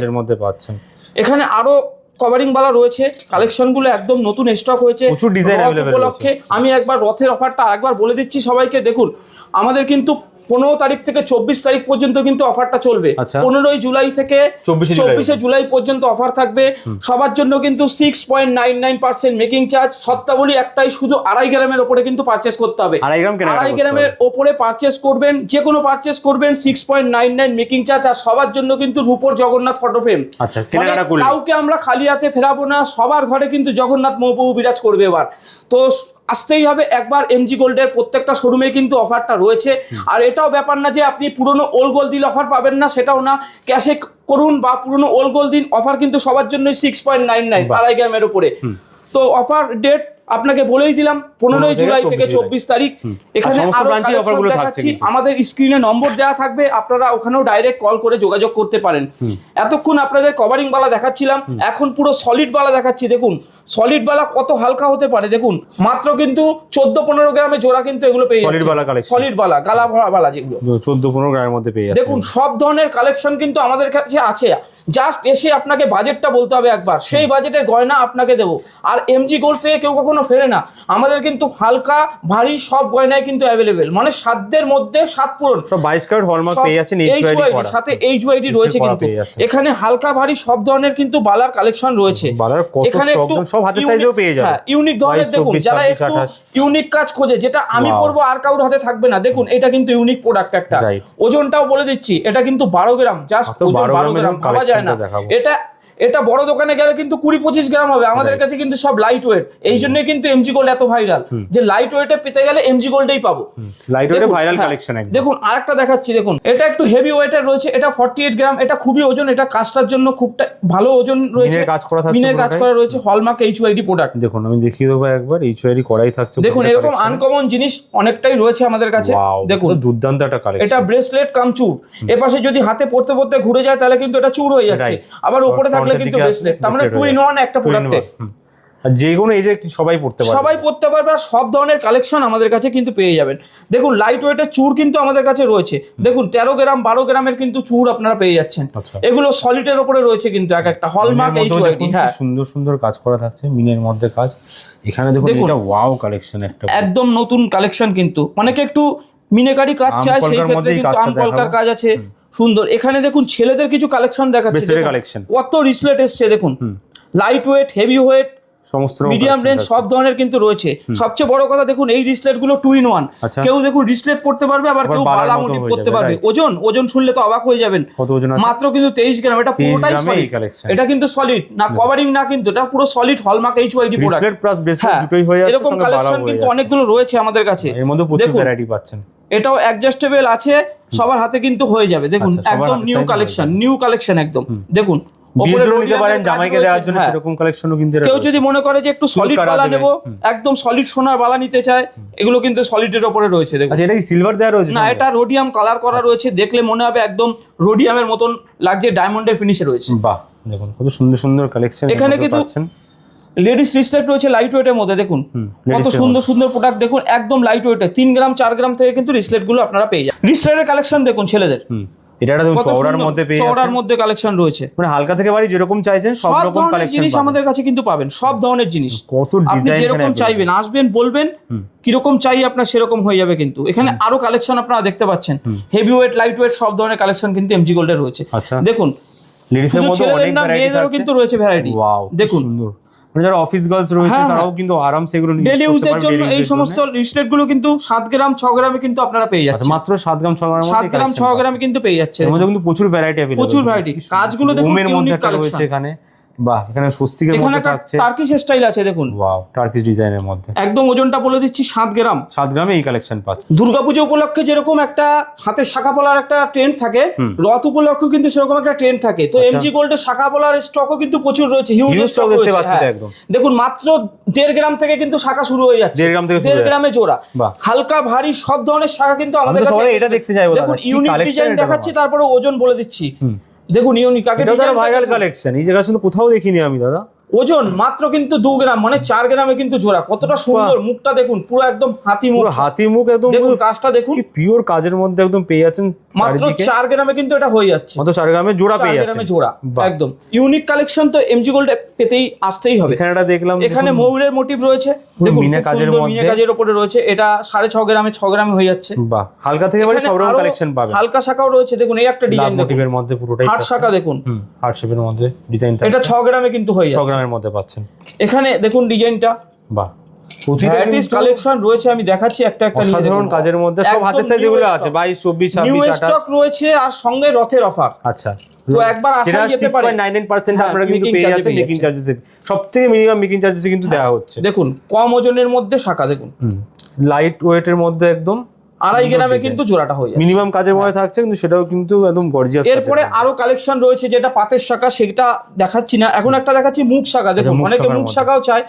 এখানে আরো কভারিং বালা রয়েছে, কালেকশনগুলো একদম নতুন স্টক হয়েছে উপলক্ষে। আমি একবার রথের অফারটা আরেকবার বলে দিচ্ছি সবাইকে। দেখুন আমাদের কিন্তু 15 তারিখ থেকে 24 তারিখ পর্যন্ত কিন্তু অফারটা চলবে। 15 জুলাই থেকে 24 জুলাই পর্যন্ত অফার থাকবে সবার জন্য। কিন্তু 6.99% মেকিং চার্জ। শর্তাবলী একটাই, শুধু 2.5 গ্রামের উপরে কিন্তু পারচেস করতে হবে। 2.5 গ্রামের উপরে পারচেস করবেন, যে কোনো পারচেস করবেন, 6.99 মেকিং চার্জ। আর সবার জন্য কিন্তু রূপোর জগন্নাথ ফটো ফ্রেম। কাউকে আমরা খালি হাতে ফেরাবো না, সবার ঘরে কিন্তু জগন্নাথ মহাপ্রভু বিরাজ করবে এবার। তো আসতেই হবে একবার এমজি গোল্ডের প্রত্যেকটা শোরুমে কিন্তু অফারটা রয়েছে। আর এটাও ব্যাপার না যে আপনি পুরনো ওল্ড গোল্ড দিলে অফার পাবেন না, সেটাও না। ক্যাশে করুন বা পুরনো ওল্ড গোল্ড দিন, অফার কিন্তু সবার জন্যই 6.99 2.5 গ্রামের উপরে। তো অফার ডেট আপনাকে বলেই দিলাম 15 জুলাই থেকে 24 তারিখ। এখানে
সমস্ত
আরো
ব্রাঞ্চে
কালেকশন
অফারগুলো থাকছে
দেখাচ্ছি,
কিন্তু।
আমাদের স্ক্রিনে নম্বর দেওয়া থাকবে, আপনারা ওখানেও ডাইরেক্ট কল করে যোগাযোগ করতে পারেন। এতক্ষণ আপনাদের কভারিং বালা দেখাচ্ছিলাম, এখন পুরো সলিড বালা দেখাচ্ছি। দেখুন সলিড বালা কত হালকা হতে পারে, দেখুন মাত্র কিন্তু 14-15 গ্রামে জোড়া কিন্তু এগুলো পেয়ে
Solid বালা collection।
সলিড বালা গালা ভরা বালা যেগুলো
14-15 গ্রামের মধ্যে পেয়ে যাচ্ছে।
দেখুন সব ধরনের কালেকশন কিন্তু আমাদের কাছে আছে, জাস্ট এসে আপনাকে বাজেটটা বলতে হবে একবার, সেই বাজেটের গয়না আপনাকে দেবো। আর এমজি গোল্ড থেকে কেউ কখনো ফেরে না, আমাদের কিন্তু হালকা ভারী সব গয়নায় কিন্তু অ্যাভেলেবেল, মানে সাধ্যের মধ্যে সাত পূরণ।
সব 22 ক্যারেট হলমার্ক পেয়ে যাচ্ছেন,
HYD সাথে HYD রয়েছে কিন্তু এখানে হালকা ভারী সব ধরনের কিন্তু বালার কালেকশন রয়েছে।
বালার কত
এখানে
stock,
একটু
সব হাতের সাইজেও পেয়ে যাবে।
হ্যাঁ, ইউনিক ধরনের
22,
দেখুন,
24,
যারা
26,
একটু
28
ইউনিক কাজ খোঁজে, যেটা আমি
Wow.
পরবো আর কারোর হাতে থাকবে না, দেখুন এটা কিন্তু ইউনিক প্রোডাক্ট একটা।
Right.
ওজনটাও বলে দিচ্ছি, এটা কিন্তু 12 গ্রাম, জাস্ট
তো
ওজন
12
12 গ্রাম, ভাবা যায় না।
collectionটা দেখাবো।
এটা বড় দোকানে গেলে কিন্তু 20-25 গ্রাম হবে, আমাদের কাছে কিন্তু সব লাইট ওয়েট। এই জন্যই কিন্তু এমজি গোল্ড এত ভাইরাল, যে লাইট ওয়েটে পেতে গেলে এমজি গোল্ডেই পাবো।
লাইট ওয়েটে
দেখুন,
ভাইরাল
হ্যাঁ,
কালেকশন একদম।
দেখুন আরেকটা দেখাচ্ছি, দেখুন এটা একটু হেভি ওয়েটের রয়েছে, এটা 48 গ্রাম, এটা খুবই ওজন, এটা কাজটার জন্য খুব ভালো ওজন রয়েছে,
মিনের কাজ করা থাকছে,
মিনের কাজ করা রয়েছে, হলমার্ক HYD প্রোডাক্ট।
দেখুন আমি দেখিয়ে দেবো একবার, HYD করাই থাকছে।
দেখুন এরকম আনকমন জিনিস অনেকটাই রয়েছে আমাদের কাছে। দেখুন
দুর্দান্ত একটা কালেকশন।
এটা ব্রেসলেট কাম চুর, এপাশে যদি হাতে পড়তে পড়তে ঘুরে যায় তাহলে কিন্তু এটা চুর হয়ে যাচ্ছে, আবার উপরে থাকলে কিন্তু ব্রেসলেট, তার মানে 2 in 1 একটা প্রোডাক্টে।
আর যে কোনো এজে সবাই পড়তে পারবে,
সবাই পড়তে পারবে, আর সব ধরনের কালেকশন আমাদের কাছে কিন্তু পেয়ে যাবেন। দেখুন লাইট ওয়েটের চুর কিন্তু আমাদের কাছে রয়েছে, দেখুন 13 গ্রাম 12 গ্রামের কিন্তু চুর আপনারা পেয়ে যাচ্ছেন।
আচ্ছা।
এগুলো সলিডের উপরে রয়েছে কিন্তু এক একটা হলমার্ক HYD। হ্যাঁ,
সুন্দর সুন্দর কাজ করা থাকছে, মিনের মধ্যে কাজ। এখানে দেখুন এটা ওয়াও কালেকশন একটা,
একদম নতুন কালেকশন কিন্তু অনেকে একটু মিনেকারি কাজ চায়, সেই ক্ষেত্রে কিন্তু আম কলকার কাজ আছে সুন্দর। এখানে দেখুন ছেলেদের কিছু কালেকশন দেখাচ্ছে,
বেসের কালেকশন,
কত রিসলেট এসছে দেখুন, লাইট ওয়েট, হেভি ওয়েট,
সমস্ত
মিডিয়াম রেঞ্জ সব ধরনের কিন্তু রয়েছে। সবচেয়ে বড় কথা দেখুন এই রিসলেট গুলো 2 in 1, কেউ দেখুন রিসলেট পড়তে পারবে, আবার কেউ বালা মোটিভ পড়তে পারবে। ওজন শুনলে তো অবাক হয়ে যাবেন,
কত ওজন আছে?
মাত্র কিন্তু 23 গ্রাম, এটা পুরোটাই সলিড, এটা কিন্তু সলিড না, কভারিং না, কিন্তু এটা পুরো solid hallmark HYD product.
রিসলেট plus bracelet দুটোই হয়ে যাচ্ছে,
এরকম কালেকশন কিন্তু অনেকগুলো রয়েছে আমাদের কাছে,
এর মধ্যে প্রচুর ভ্যারাইটি পাচ্ছেন।
এটাও অ্যাডজাস্টেবল আছে, সবার হাতে কিন্তু হয়ে যাবে। দেখুন একদম নিউ কালেকশন একদম। দেখুন
ওপরে নিতে পারেন, জামাইকে দেওয়ার জন্য সেরকম কালেকশনও কিন্তু
কেউ যদি মনে করে যে একটু সলিড বালা নেব, একদম সলিড সোনার বালা নিতে চায়, এগুলো কিন্তু সলিডের উপরে রয়েছে। দেখুন
আচ্ছা, এটা কি সিলভার দেওয়া রয়েছে
না, এটা রোডিয়াম কালার করা রয়েছে, দেখলে মনে হবে একদম রোডিয়ামের মতন লাগছে, ডায়মন্ডের ফিনিশে রয়েছে।
বাহ, দেখুন কত সুন্দর সুন্দর কালেকশন
এখানে কিন্তু লেডিস রিসলেট রয়েছে লাইট ওয়েটের মধ্যে, দেখুন কত সুন্দর সুন্দর প্রোডাক্ট, দেখুন একদম লাইট ওয়েটে 3 গ্রাম 4 গ্রাম থেকে কিন্তু রিসলেট গুলো আপনারা পেয়ে যান। রিসলেটের কালেকশন দেখুন ছেলেদের,
এটা দেখুন চওড়ার মধ্যে পেয়ে যাচ্ছেন,
চওড়ার মধ্যে কালেকশন রয়েছে,
মানে হালকা থেকে বাড়ি যেরকম চাইছেন সব রকম কালেকশন
জিনিস আমাদের কাছে কিন্তু পাবেন, সব ধরনের জিনিস।
কত
আপনি
ডিজাইন,
যেরকম চাইবেন আসবেন, বলবেন কিরকম চাই আপনার, সেরকম হয়ে যাবে কিন্তু। এখানে আরো কালেকশন আপনারা দেখতে পাচ্ছেন, হেভি ওয়েট, লাইট ওয়েট সব ধরনের কালেকশন কিন্তু এমজি গোল্ডের রয়েছে। দেখুন
লেডিসের মধ্যে অনেক ভ্যারাইটি,
মেয়েদেরও কিন্তু রয়েছে ভ্যারাইটি।
দেখুন সুন্দর, মানে যারা অফিস গার্লস রয়েছে তারাও কিন্তু আরামসে এগুলো নিয়ে
ডেইলি ইউজের জন্য এই সমস্ত রিসলেট গুলো কিন্তু 7 গ্রাম 6 গ্রামে কিন্তু আপনারা পেয়ে যাচ্ছেন।
মাত্র 7 গ্রাম 6 গ্রামের মধ্যে
7 গ্রাম 6 গ্রামে কিন্তু পেয়ে যাচ্ছে।
এর মধ্যে কিন্তু প্রচুর ভ্যারাইটি अवेलेबल,
প্রচুর ভ্যারাইটি। কাজগুলো দেখুন ইউনিক কালেকশন
রয়েছে এখানে। বাহ, এখানে স্বস্তিকের মধ্যে থাকছে,
টার্কিশ স্টাইল আছে দেখুন,
ওয়াও টার্কিশ ডিজাইনের মধ্যে।
একদম ওজনটা বলে দিচ্ছি 7 গ্রাম।
7 গ্রামে এই কালেকশন পাচ্ছেন।
দুর্গাপূজা উপলক্ষে যেরকম একটা হাতে শাখা পলার একটা ট্রেন্ড থাকে, রথ উপলক্ষে কিন্তু সেরকম একটা ট্রেন্ড থাকে। তো এমজি গোল্ডের শাখা পলার স্টকও কিন্তু প্রচুর রয়েছে, হিউজ স্টক
দেখতে
রয়েছে।
পাচ্ছেন একদম।
দেখুন মাত্র 1.5 গ্রাম থেকে কিন্তু শাখা শুরু হয়ে যাচ্ছে,
1.5 গ্রাম থেকে
1.5 গ্রামে জোড়া। হালকা ভারী সব ধরনের শাখা কিন্তু আমাদের কাছে।
এটা দেখতে চাইবো,
দেখুন ইউনিক ডিজাইন দেখাচ্ছি, তারপরে ওজন বলে দিচ্ছি। দেখুন ইউনিক, আগে
এটা তো ভাইরাল কালেকশন, এই জায়গা শুধু কোথাও দেখিনি আমি দাদা।
ওজন মাত্র কিন্তু 2 গ্রাম, মানে 4 গ্রামে কিন্তু জোড়া। কতটা সুন্দর, মুখটা দেখুন পুরো একদম হাতি মুখ,
হাতি মুখ একদম।
দেখুন কাজটা দেখুন,
কি পিওর কাজের মধ্যে একদম পেয়ে যাচ্ছেন।
মাত্র 4 গ্রামে কিন্তু এটা হয়ে যাচ্ছে,
মাত্র 4 গ্রামে জোড়া পেয়ে যাচ্ছেন।
4 গ্রামে জোড়া, একদম ইউনিক কালেকশন। তো এমজি গোল্ড পেতেই আসতেই হবে।
এখানে এটা দেখলাম,
এখানে ময়ূরের মোটিভ রয়েছে, দেখুন
মিনা কাজের মধ্যে,
মিনা কাজের উপরে রয়েছে। এটা 6.5 গ্রামে 6 গ্রামে হয়ে যাচ্ছে।
বাহ, হালকা থেকে বাড়ি সব রকম কালেকশন পাবেন।
হালকা শাখাও রয়েছে, দেখুন এই একটা ডিজাইন দেখুন,
মোটিভের মধ্যে পুরোটাই
হার্ট শাখা দেখুন,
হার্ট শেপের মধ্যে ডিজাইন।
এটা 6 গ্রামে কিন্তু হয়ে যাচ্ছে,
6 গ্রামের মধ্যে পাচ্ছেন।
এখানে দেখুন ডিজাইনটা,
বাহ,
ভ্যারাইটিস কালেকশন রয়েছে। আমি দেখাচ্ছি একটা একটা নিয়ে,
সাধারণ কাজের মধ্যে সব হাতের সাইজ এগুলো আছে, 22 24
নিউ
26
স্টক রয়েছে, আর সঙ্গে রথের অফার।
আচ্ছা,
তো একবার আসাই যেতে পারে।
6.99% আপনারা কিন্তু পেয়ে যাচ্ছেন মেকিং চার্জেস। সবথেকে মিনিমাম মেকিং চার্জেস কিন্তু দেওয়া হচ্ছে।
দেখুন কম ওজনের মধ্যে শাখা, দেখুন
লাইট ওয়েটের মধ্যে একদম
2.5 গ্রামে কিন্তু জোড়াটা হয়ে যাচ্ছে।
মিনিমাম কাজের মধ্যে থাকছে, কিন্তু সেটাও কিন্তু একদম গর্জিয়াস।
এরপরে আরো কালেকশন রয়েছে, যেটা পাতের শাখা, সেটা দেখাচ্ছি না এখন। একটা দেখাচ্ছি মুখ শাখা, দেখুন অনেকে মুখ শাখাও চায়।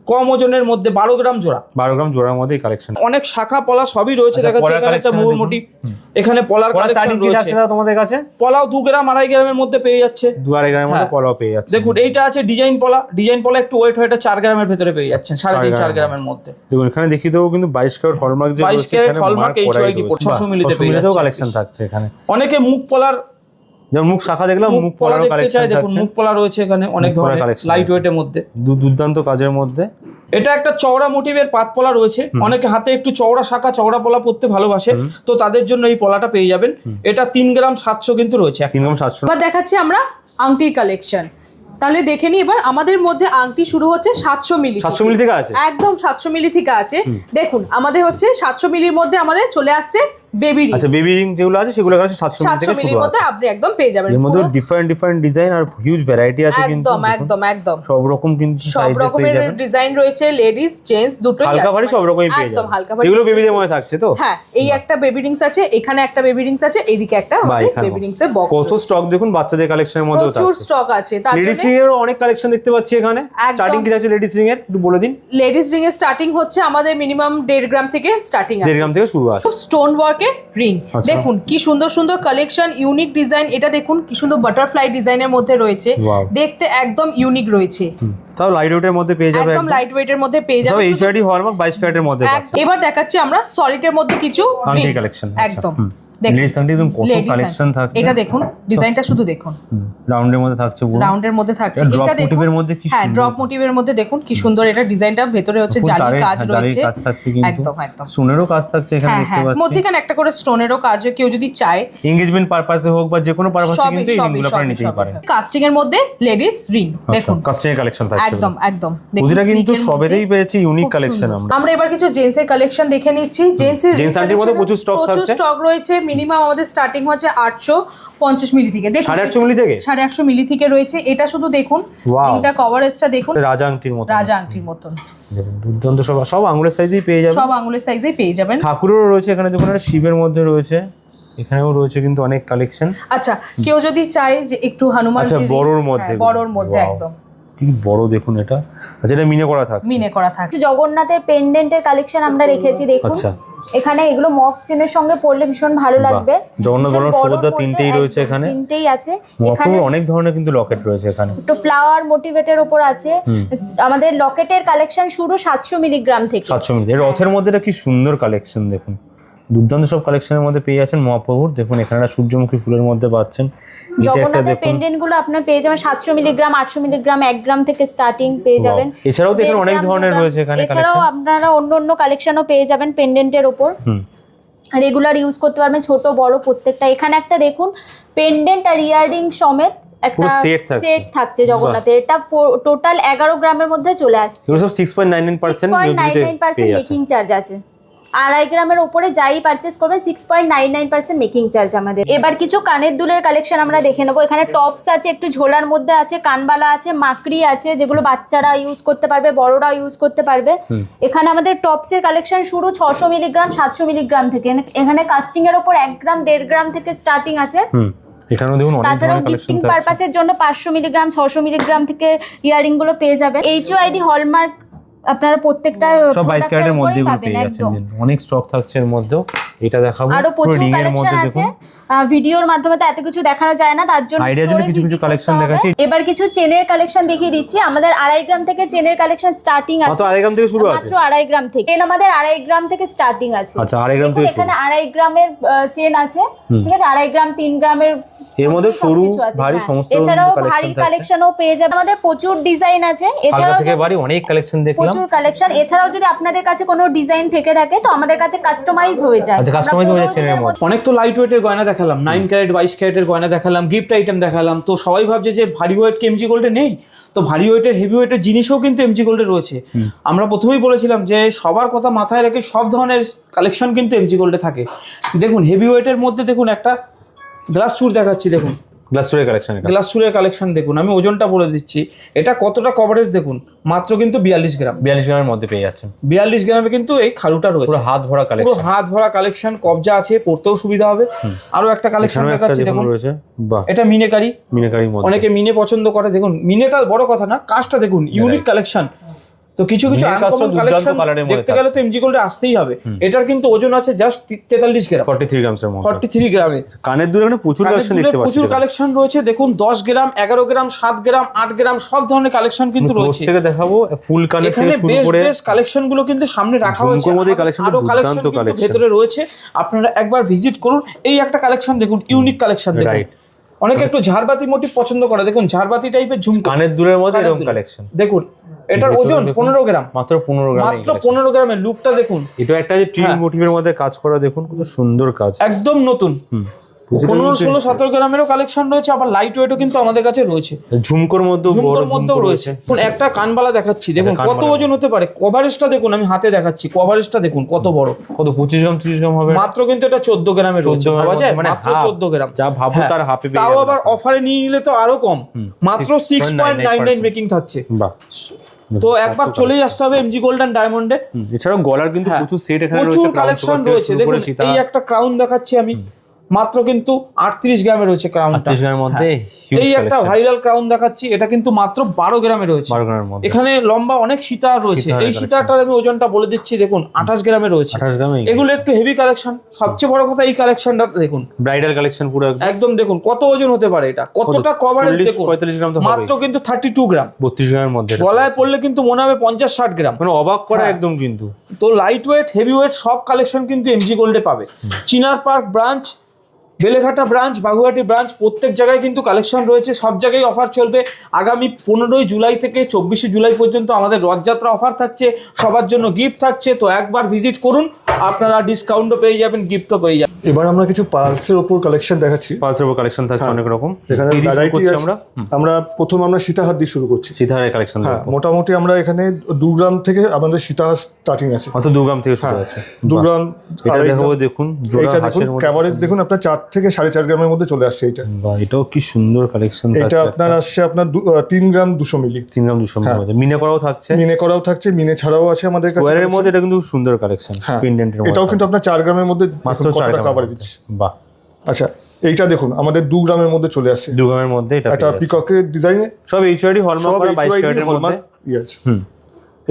কম ওজনের মধ্যে 12 গ্রাম জোড়া,
12 গ্রাম জোড়ার মধ্যে কালেকশন।
অনেক শাখা পলা সবই রয়েছে।
আচ্ছা,
দেখা যাচ্ছে
পলার
এখানে একটা
collection
মোটিভ, এখানে পলার কালেকশন রয়েছে।
তোমাদের কাছে
পলাও 2 গ্রাম 2.5 গ্রামের মধ্যে পেয়ে যাচ্ছে,
2-2.5 গ্রামের মধ্যে
হ্যাঁ।
পলাও পেয়ে যাচ্ছে।
দেখুন এইটা আছে ডিজাইন পলা, ডিজাইন পলা একটু ওয়েট হয়, এটা 4 গ্রামের ভেতরে পেয়ে যাচ্ছেন, 3.5-4 গ্রামের মধ্যে।
দেখুন এখানে দেখিয়ে দেবো কিন্তু 22 ক্যারেট হলমার্ক যে
22 ক্যারেট হলমার্ক HYD 600 মিলিতে পেয়ে যাচ্ছে।
কালেকশন থাকছে এখানে।
অনেকে মুখ পলার,
যেমন মুখ শাখা দেখলাম, মুখ
পলা
পলারও
দেখতে
কালেকশন
চাই, দেখুন
থাকছে।
মুখ পলা রয়েছে এখানে অনেক
মুখ পলার
ধরনের
collection
লাইট ওয়েটের মধ্যে,
দুর্দান্ত কাজের মধ্যে।
এটা একটা চওড়া মোটিভের পাত পলা রয়েছে। অনেকে হাতে একটু চওড়া শাখা চওড়া পলা পরতে ভালোবাসে, তো তাদের জন্য এই পলাটা পেয়ে যাবেন। এটা 3 গ্রাম 700 কিন্তু রয়েছে।
3 গ্রাম 700।
এবার দেখাচ্ছি আমরা আংটির কালেকশন। তাহলে দেখে নি এবার আমাদের মধ্যে আংটি শুরু হচ্ছে 700 মিলি
700 মিলি থেকে আছে,
একদম 700 মিলি থেকে আছে। দেখুন আমাদের হচ্ছে 700 মিলির মধ্যে আমাদের চলে আসছে বেবি রিং।
আচ্ছা বেবি রিং যেগুলো আছে সেগুলো কাছে 700 মিলি থেকে
700
শুরু
মিলির মধ্যে
আছে।
আপনি একদম পেয়ে যাবেন।
এর মধ্যে ডিফারেন্ট ডিজাইন আর হিউজ ভ্যারাইটি আছে কিন্তু।
একদম একদম একদম
সব রকম কিন্তু
সব
সাইজে পেয়ে
রকমের
যাবেন।
ডিজাইন রয়েছে, লেডিস জেন্টস দুটোই আছে।
হালকা ভারী সব রকমই পেয়ে
একদম
যাবেন।
হালকা ভারী।
এগুলো বেবিদের মধ্যে থাকছে তো?
হ্যাঁ, এই একটা বেবি রিংস আছে, এখানে একটা বেবি রিংস আছে, এইদিকে একটা আমাদের বেবি রিংস এর বক্স।
কত স্টক দেখুন বাচ্চাদের কালেকশনের মধ্যে
প্রচুর
থাকছে।
স্টক আছে। তার
লেডিস
জন্য
রিং এর অনেক কালেকশন দেখতে পাচ্ছি এখানে।
একদম।
স্টার্টিং কি আছে লেডিস রিং এর একটু বলে দিন।
লেডিস রিং এর স্টার্টিং হচ্ছে আমাদের মিনিমাম 1.5 গ্রাম থেকে স্টার্টিং
1.5
আছে।
গ্রাম থেকে শুরু আছে।
স্টোন ওয়ার্কের রিং
আচ্ছা।
দেখুন কি সুন্দর সুন্দর কালেকশন, ইউনিক ডিজাইন। এটা দেখুন কি সুন্দর বাটারফ্লাই ডিজাইনের মধ্যে রয়েছে,
Wow.
দেখতে একদম ইউনিক রয়েছে।
তাও লাইট ওয়েটের মধ্যে পেয়ে যাবে
একদম লাইট ওয়েটের মধ্যে পেয়ে
সব
যাবে।
HYD হলমার্ক 22 ক্যারেটের মধ্যে পাচ্ছেন।
এবার দেখাচ্ছি আমরা সলিডের মধ্যে কিছু
আংটি
ring।
কালেকশন
একদম
লেডিস আংটি একদম কত
Ladies
কালেকশন
আংটি।
থাকছে।
এটা দেখুন ডিজাইনটা শুধু দেখুন,
রাউন্ডের মধ্যে থাকছে পুরো।
রাউন্ডের মধ্যে থাকছে।
এটা drop
এটা দেখুন,
motive-এর মধ্যে কি
হ্যাঁ
সুন্দর।
ড্রপ মোটিভের মধ্যে দেখুন কি সুন্দর এটা ডিজাইনটা। ভেতরে হচ্ছে
পুরো
জালির
তারের-
কাজ
জালির
রয়েছে।
কাজ থাকছে কিন্তু।
একদম একদম
সোনেরও কাজ থাকছে এখানে
হ্যাঁ
দেখতে
হ্যাঁ,
পাচ্ছি।
মধ্যখানে একটা করে স্টোনেরও কাজ হয়, কেউ যদি চায়
এনগেজমেন্ট পারপাসে হোক বা যে কোনো পারপাসে
সবই
কিন্তু এই
সবই
রিংগুলো আপনারা নিতেই পারেন।
কাস্টিং এর মধ্যে লেডিস রিং দেখুন
কাস্টমার কালেকশন থাকছে
একদম একদম।
ওদিরা কিন্তু
sleek এর
সবেতেই
মধ্যে
পেয়েছি ইউনিক
খুব
কালেকশন
সুন্দর।
আমরা।
আমরা এবার কিছু জেন্টস এর কালেকশন দেখে নিচ্ছি। জেন্টস এর
Gents আন্টির মধ্যে প্রচুর stock থাকছে।
স্টক রয়েছে। মিনিমাম আমাদের স্টার্টিং হচ্ছে 850 মিলি থেকে। দেখুন
850 মিলি থেকে
850 মিলি থেকে রয়েছে। এটা শুধু দেখুন,
Wow.
রিংটা কভারেজটা দেখুন,
রাজা আংটির মতো
রাজা আংটির মতন।
দেখুন দুর্দান্ত সব সব আঙুলের সাইজেই পেয়ে যাবেন।
সব আঙুলের সাইজেই পেয়ে যাবেন।
ঠাকুরেরও রয়েছে এখানে, দেখুন একটা শিবের মধ্যে রয়েছে, এখানেও রয়েছে কিন্তু অনেক কালেকশন।
আচ্ছা কেউ যদি চায় যে একটু হনুমান
আচ্ছা বড়র মধ্যে,
বড়র মধ্যে
Wow.
একদম
কি বড় দেখুন এটা। আচ্ছা এটা মিনে করা থাকছে।
মিনে করা থাকে।
জগন্নাথের পেন্ডেন্টের কালেকশন আমরা রেখেছি দেখুন।
আচ্ছা
এখানে এগুলো মফ চেনের সঙ্গে পরলে ভীষণ ভালো লাগবে।
জগন্নাথ
ভীষণ
বলরাম
বড়র
সুভদ্রা
মধ্যে
তিনটেই রয়েছে
একদম
এখানে।
তিনটেই আছে।
মফু
এখানে
অনেক ধরনের কিন্তু লকেট রয়েছে এখানে।
একটু ফ্লাওয়ার মোটিভেটের উপর আছে। আমাদের লকেটের কালেকশন শুরু 700 মিলিগ্রাম থেকে।
700 মিলি। এর রথের মধ্যে এটা কি সুন্দর কালেকশন দেখুন, দুর্দান্ত সব কালেকশনের মধ্যে পেয়ে যাচ্ছেন মহাপ্রভুর। দেখুন এখানে একটা সূর্যমুখী ফুলের মধ্যে পাচ্ছেন। এটা একটা
জগন্নাথের
দেখুন।
পেন্ডেন্ট গুলো আপনার পেয়ে যাবেন 700 মিলিগ্রাম, 800 মিলিগ্রাম, 1 গ্রাম থেকে স্টার্টিং পেয়ে যাবেন।
Wow. এছাড়াও দেখুন
1.5
অনেক
গ্রাম,
ধরনের
2 গ্রাম।
রয়েছে এখানে
এছাড়াও
কালেকশন।
আপনারা অন্য অন্য কালেকশনও পেয়ে যাবেন পেন্ডেন্টের ওপর। রেগুলার ইউজ করতে পারবেন, ছোট বড় প্রত্যেকটা। এখানে একটা দেখুন পেন্ডেন্ট আর ইয়াররিং সমেত একটা
পুরো set থাকছে।
সেট থাকছে জগন্নাথের। এটা টোটাল 11 গ্রামের মধ্যে চলে আসছে।
এগুলো সব 6.99%
6.99% মেকিং চার্জ আছে। 2.5 গ্রামের উপরে যাই পারচেস করবে 6.99% মেকিং চার্জ আমাদের। এবার কিছু কানের দুলের কালেকশন আমরা দেখে নেবো। এখানে টপস আছে, একটু ঝোলার মধ্যে আছে, কানবালা আছে, মাকড়ি আছে, যেগুলো বাচ্চারা ইউজ করতে পারবে, বড়রা ইউজ করতে পারবে। এখানে আমাদের টপসের কালেকশন শুরু 600 মিলিগ্রাম 700 মিলিগ্রাম থেকে। এখানে কাস্টিং এর উপর 1 গ্রাম 1.5 গ্রাম থেকে স্টার্টিং আছে।
এখানেও দেখুন অনেক
তাছাড়াও
ধরনের
গিফটিং
কালেকশন থাকছে।
পারপাসের জন্য 500 মিলিগ্রাম 600 মিলিগ্রাম থেকে ইয়ারিং গুলো পেয়ে যাবেন। HYD হলমার্ক আপনারা প্রত্যেকটা
সব 22 ক্যারেটের মধ্যে
উপরেই
এগুলো
পাবেন
পেয়ে যাচ্ছেন।
একদম।
অনেক স্টক থাকছে এর মধ্যেও। এটা দেখাবো
আরো প্রচুর
রিং এর
কালেকশন
মধ্যে
আছে।
দেখুন।
ভিডিওর মাধ্যমে তো এত কিছু দেখানো যায় না, তার জন্য
আইডিয়ার জন্য
store এ
কিছু কিছু
visit
কালেকশন
করতে হবে।
দেখাচ্ছি।
এবার কিছু চেনের কালেকশন দেখিয়ে দিচ্ছি। আমাদের 2.5 গ্রাম থেকে চেনের কালেকশন স্টার্টিং আছে।
মাত্র 2.5 গ্রাম থেকে শুরু আছে।
মাত্র 2.5 গ্রাম থেকে চেন আমাদের 2.5 গ্রাম থেকে স্টার্টিং আছে।
আচ্ছা 2.5 গ্রাম
দেখুন,
থেকে শুরু।
এখানে 2.5 গ্রামের চেন আছে, ঠিক আছে। 2.5 গ্রাম 3 গ্রামের
এর মধ্যে সরু
সবকিছু আছে,
ভারী
হ্যাঁ।
সমস্ত
এছাড়াও
collection
ভারী
থাকছে।
কালেকশনও পেয়ে যাবে। আমাদের প্রচুর ডিজাইন আছে।
হালকা
এছাড়াও
থেকে ভারী অনেক কালেকশন দেখলাম।
প্রচুর কালেকশন। এছাড়াও যদি আপনাদের কাছে কোনো ডিজাইন থেকে থাকে তো আমাদের কাছে কাস্টমাইজ হয়ে যায়।
আচ্ছা, customize হয়ে যাচ্ছে এর মধ্যে।
অনেক তো লাইট ওয়েটের গয়না দেখালাম, 9 ক্যারেট 22 ক্যারেটের গয়না দেখালাম, গিফট আইটেম দেখালাম। তো সবাই ভাবছে যে ভারী ওয়েট কি এমজি গোল্ডে নেই? তো ভারী ওয়েটের হেভি ওয়েটের জিনিসও কিন্তু এমজি গোল্ডে রয়েছে। আমরা প্রথমেই বলেছিলাম যে সবার কথা মাথায় রেখে সব ধরনের কালেকশন কিন্তু এমজি গোল্ডে থাকে। দেখুন হেভি ওয়েটের মধ্যে দেখুন একটা গ্লাস চুর দেখাচ্ছি। দেখুন
গ্লাস চুরের কালেকশন। এটা
গ্লাস চুরের কালেকশন দেখুন, আমি ওজনটা বলে দিচ্ছি। এটা কতটা কভারেজ দেখুন, মাত্র কিন্তু 42 গ্রাম।
42 গ্রামের মধ্যে পেয়ে যাচ্ছেন।
42 গ্রামে কিন্তু এই খারুটা রয়েছে।
পুরো হাত ভরা
পুরো
কালেকশন।
হাত ভরা কালেকশন, কবজা আছে, পড়তেও সুবিধা হবে। আরো একটা কালেকশন
এখানেও একটা
দেখাচ্ছি
দেখুন
দেখুন।
রয়েছে। বাহ,
এটা মিনেকারি।
মিনাকারির মধ্যে।
অনেকে মিনে পছন্দ করে। দেখুন মিনেটা বড় কথা না, কাজটা দেখুন, ইউনিক কালেকশন। তো তো কিছু কিছু
মেয়ের কাজটা
আনকমন
দুর্দান্ত
কালেকশন
colour এর মধ্যে
দেখতে গেলে তো এমজি গোল্ডে আসতেই হবে। এটার কিন্তু ওজন আছে জাস্ট 43 গ্রাম,
43 গ্রামসের মধ্যে।
43 গ্রামে।
কানের দুলে এখানে প্রচুর
কানের
কালেকশন
দুলের
দেখতে পাচ্ছি।
প্রচুর কালেকশন রয়েছে, দেখুন 10 গ্রাম, 11 গ্রাম, 7 গ্রাম, 8 গ্রাম সব ধরনের কালেকশন কিন্তু
ক্লোজ
রয়েছে।
থেকে দেখাবো ফুল কানের
এখানে
থেকে শুরু
বেশ
করে
বেশ কালেকশন গুলো কিন্তু সামনে রাখা হয়েছে।
ঝুমকোর মধ্যে collection
আরো
দুর্দান্ত
কালেকশন কিন্তু
collection।
ভেতরে রয়েছে, আপনারা একবার ভিজিট করুন। এই একটা কালেকশন দেখুন, ইউনিক কালেকশন দেখুন।
Right.
অনেকে একটু ঝাড়বাতি মোটিভ পছন্দ করে, দেখুন ঝাড়বাতি টাইপের ঝুমকো
কানের দুলের মধ্যে
কানের
এরকম
দুল।
কালেকশন।
দেখুন এটার
ভেতরে
ওজন
দেখুন,
15 গ্রাম,
মাত্র 15 গ্রাম।
মাত্র 15 গ্রামের। লুকটা দেখুন,
এটা একটা যে ট্রিম
হ্যাঁ।
মোটিভের মধ্যে কাজ করা, দেখুন কত সুন্দর কাজ।
একদম নতুন। 15, 16, 17 গ্রামেরও কালেকশন রয়েছে, আবার লাইট ওয়েটও কিন্তু আমাদের কাছে রয়েছে।
ঝুমকোর মধ্যেও বড়
ঝুমকোর মধ্যেও রয়েছে। দেখুন একটা কানবালা দেখাচ্ছি, দেখুন
একটা
কত
কানবালা।
ওজন হতে পারে। কভারেজটা দেখুন, আমি হাতে দেখাচ্ছি, কভারেজটা দেখুন কত বড়।
কত 25 গ্রাম 30 গ্রাম হবে
মাত্র কিন্তু এটা 14 গ্রামের রয়েছে,
14
ভাবা যায়?
মানে
মাত্র
half।
14 গ্রাম।
যা ভাবো
হ্যাঁ,
তার হাফে পেয়ে
তাও
যাবেন
আবার
আপনারা।
অফারে নিয়ে নিলে তো আরো কম, মাত্র 6.99
6.99%
মেকিং থাকছে।
বাহ।
তো একবার চলেই আসতে হবে এমজি গোল্ড অ্যান্ড ডায়মন্ডে।
এছাড়াও গলার কিন্তু
হ্যাঁ,
প্রচুর সেট এখানে
প্রচুর
রয়েছে,
কালেকশন রয়েছে। দেখুন এই একটা ক্রাউন দেখাচ্ছি আমি, মাত্র কিন্তু 38 গ্রামে রয়েছে ক্রাউনটা।
38 গ্রামের মধ্যে
এই একটা ভাইরাল ক্রাউন দেখাচ্ছি, এটা কিন্তু মাত্র 12 গ্রামে রয়েছে।
12 গ্রামের মধ্যে।
এখানে লম্বা অনেক সীতার রয়েছে।
সীতাহারের
এই সীতাটার আমি ওজনটা বলে দিচ্ছি, দেখুন 28 গ্রামে রয়েছে।
28 গ্রামে
এগুলো একটু হেভি কালেকশন। সবচেয়ে বড় কথা এই কালেকশনটা দেখুন,
ব্রাইডাল কালেকশন পুরো একদম।
একদম দেখুন কত ওজন হতে পারে এটা, কতটা কভারেজ
40,
দেখুন।
45 গ্রাম তো হবেই।
মাত্র কিন্তু 32 গ্রাম।
32 গ্রামের মধ্যে এটা।
গলায় পড়লে কিন্তু মনে হবে 50-60 গ্রাম।
মানে অবাক করে
হ্যাঁ।
একদম কিন্তু।
তো লাইট ওয়েট, হেভি ওয়েট সব কালেকশন কিন্তু এমজি গোল্ডে পাবে। Chinar Park branch, Beleghata branch, Baguiati branch, প্রত্যেক জায়গায় কিন্তু কালেকশন রয়েছে। সব জায়গায় অফার চলবে। আগামী 15 জুলাই থেকে 24 জুলাই পর্যন্ত আমাদের রথযাত্রা অফার থাকছে, সবার জন্য গিফট থাকছে। তো একবার ভিজিট করুন, আপনারা ডিসকাউন্টও পেয়ে যাবেন, গিফটও পেয়ে যাবেন।
এবার আমরা কিছু পার্লসের ওপর কালেকশন দেখাচ্ছি।
পাঁচের উপর কালেকশন থাকছে অনেক রকম।
এখানে
কি দিয়ে শুরু
ভ্যারাইটি
করছি
আছে। আমরা প্রথম সীতাহার দিয়ে শুরু করছি।
সীতাহারের কালেকশন
হ্যাঁ, মোটামুটি আমরা এখানে 2 গ্রাম থেকে আমাদের সীতাহার স্টার্টিং আছে।
মাত্র 2 গ্রাম থেকে শুরু আছে।
2 গ্রাম,
এটা
2.5
দেখাবো,
গ্রাম।
দেখুন জোড়া
এটা দেখুন
হাঁসের মধ্যে।
ক্যাভারেজ দেখুন আপনার 4 থেকে 4.5 গ্রামের মধ্যে চলে আসছে। এটা
বাহ, এটাও কি সুন্দর কালেকশন
এটা
থাকছে।
আপনার আসছে আপনার 3 গ্রাম 200 মিলি।
3 গ্রাম 200 এর মধ্যে মিনে করাও থাকছে।
মিনে করাও থাকছে, মিনে ছাড়াও আছে আমাদের কাছে।
স্কোয়ারের মধ্যে এটা কিন্তু সুন্দর কালেকশন,
হ্যাঁ,
পেন্ডেন্টের মধ্যে।
এটাও কিন্তু আপনার 4 গ্রামের মধ্যে
মাত্র
দেখুন
4
কতটা
গ্রাম
কভার
মধ্যে।
দিচ্ছে।
বাহ,
আচ্ছা এইটা দেখুন আমাদের 2 গ্রামের মধ্যে চলে আসছে।
2 গ্রামের মধ্যে এটা
একটা
পেয়ে যাচ্ছে।
পিককের ডিজাইনে
সব এইচআইডি হলমার্ক
সব
করা 22
HYD
ক্যারেটের মধ্যে।
হলমার্ক আছে।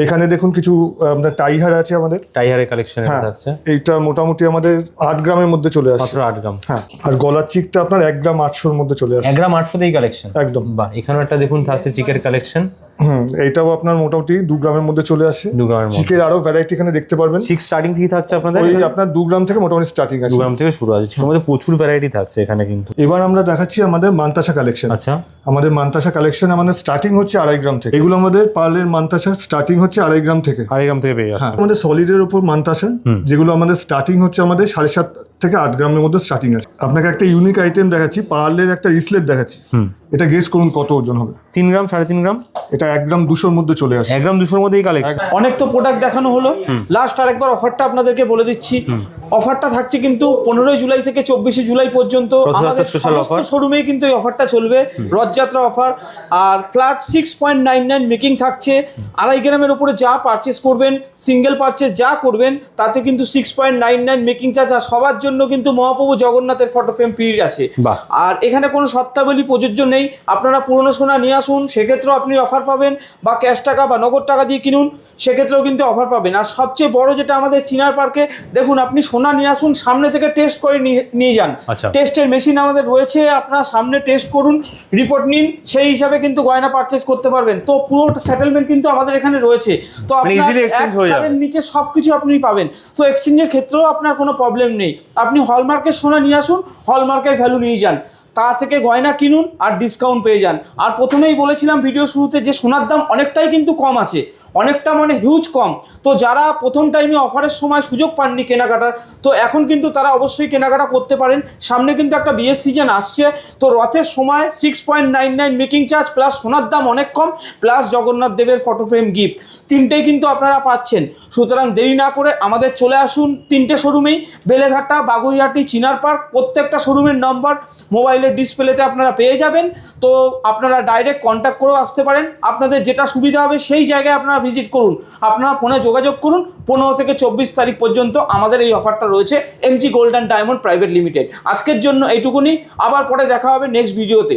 এখানে দেখুন কিছু আপনার টাইহার আছে আমাদের।
টাইহারের কালেকশন এটা
হ্যাঁ,
থাকছে
এইটা মোটামুটি আমাদের 8 গ্রামের মধ্যে চলে আসছে।
মাত্র 8 গ্রাম।
হ্যাঁ, আর গলার চিকটা আপনার 1 গ্রাম 800 মধ্যে চলে
1
আসছে।
গ্রাম 800 তেই কালেকশন।
একদম।
বাহ, এখানেও একটা দেখুন থাকছে চিকের কালেকশন।
এইটাও আপনার মোটামুটি 2 গ্রামের মধ্যে চলে আসছে।
2 গ্রামের মধ্যে
চিকের আরো ভ্যারাইটি এখানে দেখতে পারবেন।
6 স্টার্টিং থেকে থাকছে আপনাদের।
ওই আপনার 2 গ্রাম থেকে মোটামুটি স্টার্টিং
2
আছে।
গ্রাম থেকে শুরু আছে। চিকের মধ্যে প্রচুর ভ্যারাইটি থাকছে এখানে কিন্তু।
এবার আমরা দেখাচ্ছি আমাদের মান্তাসা কালেকশন।
আচ্ছা,
আমাদের মান্তাসা কালেকশন আমাদের স্টার্টিং হচ্ছে 2.5 গ্রাম থেকে। এগুলো আমাদের পার্লের মান্তাসা স্টার্টিং হচ্ছে 2.5 গ্রাম থেকে।
2.5 গ্রাম থেকে পেয়ে যাচ্ছে।
আমাদের সলিডের উপর মান্তাসা, যেগুলো আমাদের স্টার্টিং হচ্ছে আমাদের 7.5 থেকে 8 গ্রামের মধ্যে স্টার্টিং আছে। আপনাকে একটা ইউনিক আইটেম দেখাচ্ছি, পার্লের একটা রিসলেট দেখাচ্ছি। এটা গেস করুন কত ওজন হবে।
3 গ্রাম 3.5 গ্রাম।
এটা 1 গ্রাম 200 মধ্যে চলে আসে।
1 গ্রাম 200 মধ্যেই কালেকশন।
অনেক তো প্রোডাক্ট দেখানো হলো, লাস্ট আরেকবার অফারটা আপনাদেরকে বলে দিচ্ছি। অফারটা থাকছে কিন্তু 15 জুলাই থেকে 24 জুলাই পর্যন্ত আমাদের
স্পেশাল
সমস্ত
অফার।
শোরুমেই কিন্তু এই অফারটা চলবে, রথযাত্রা অফার। আর ফ্ল্যাট 6.99 মেকিং থাকছে। 2.5 গ্রামের উপরে যা পারচেস করবেন, সিঙ্গেল পারচেস যা করবেন, তাতে কিন্তু 6.99 মেকিং চার্জ। আর সবার জন্য কিন্তু মহাপ্রভু জগন্নাথের ফটো ফ্রেম ফ্রি আছে।
বাহ।
আর এখানে কোনো শর্তাবলী প্রযোজ্য নেই। আপনারা পুরনো সোনা নিয়ে আসুন, সেক্ষেত্রেও আপনি অফার পাবেন, বা ক্যাশ টাকা বা নগদ টাকা দিয়ে কিনুন, সেক্ষেত্রেও কিন্তু অফার পাবেন। আর সবচেয়ে বড় যেটা আমাদের চিনার পার্কে, দেখুন আপনি সোনা নিয়ে আসুন, সামনে থেকে টেস্ট করে নিয়ে যান।
আচ্ছা।
টেস্টের মেশিন আমাদের রয়েছে, আপনারা সামনে টেস্ট করুন, রিপোর্ট নিন, সেই হিসাবে কিন্তু গয়না পারচেস করতে পারবেন। তো পুরো সেটেলমেন্ট কিন্তু আমাদের এখানে রয়েছে। তো
মানে
আপনার
easily exchange হয়ে যাবে।
ছাদের নিচে সবকিছু আপনি পাবেন। তো এক্সচেঞ্জের ক্ষেত্রেও আপনার কোনো প্রবলেম নেই। আপনি হলমার্কের সোনা নিয়ে আসুন, হলমার্কের ভ্যালু নিয়ে যান, তা থেকে গয়না কিনুন আর ডিসকাউন্ট পেয়ে যান। আর প্রথমেই বলেছিলাম ভিডিও শুরুতে যে সোনার দাম অনেকটাই কিন্তু কম আছে, অনেকটা মানে হিউজ কম। তো যারা প্রথম টাইমে অফারের সময় সুযোগ পাননি কেনাকাটার, তো এখন কিন্তু তারা অবশ্যই কেনাকাটা করতে পারেন। সামনে কিন্তু একটা বিয়ের সিজন আসছে, তো রথের সময় 6.99 মেকিং চার্জ প্লাস সোনার দাম অনেক কম, প্লাস জগন্নাথ দেবের ফটো ফ্রেম গিফট, তিনটেই কিন্তু আপনারা পাচ্ছেন। সুতরাং দেরি না করে আমাদের চলে আসুন 3টে শোরুমেই, বেলেঘাটা, বাগুইআটি, চিনার পার্ক। প্রত্যেকটা শোরুমের নাম্বার মোবাইলের ডিসপ্লেতে আপনারা পেয়ে যাবেন। তো আপনারা ডাইরেক্ট কন্ট্যাক্ট করেও আসতে পারেন, আপনাদের যেটা সুবিধা হবে সেই জায়গায় আপনারা ভিজিট করুন। আপনারা ফোনে যোগাযোগ করুন। 15 থেকে 24 তারিখ পর্যন্ত আমাদের এই অফারটা রয়েছে MG gold and diamond private limited. আজকের জন্য এইটুকুনি, আবার পরে দেখা হবে নেক্সট ভিডিওতে।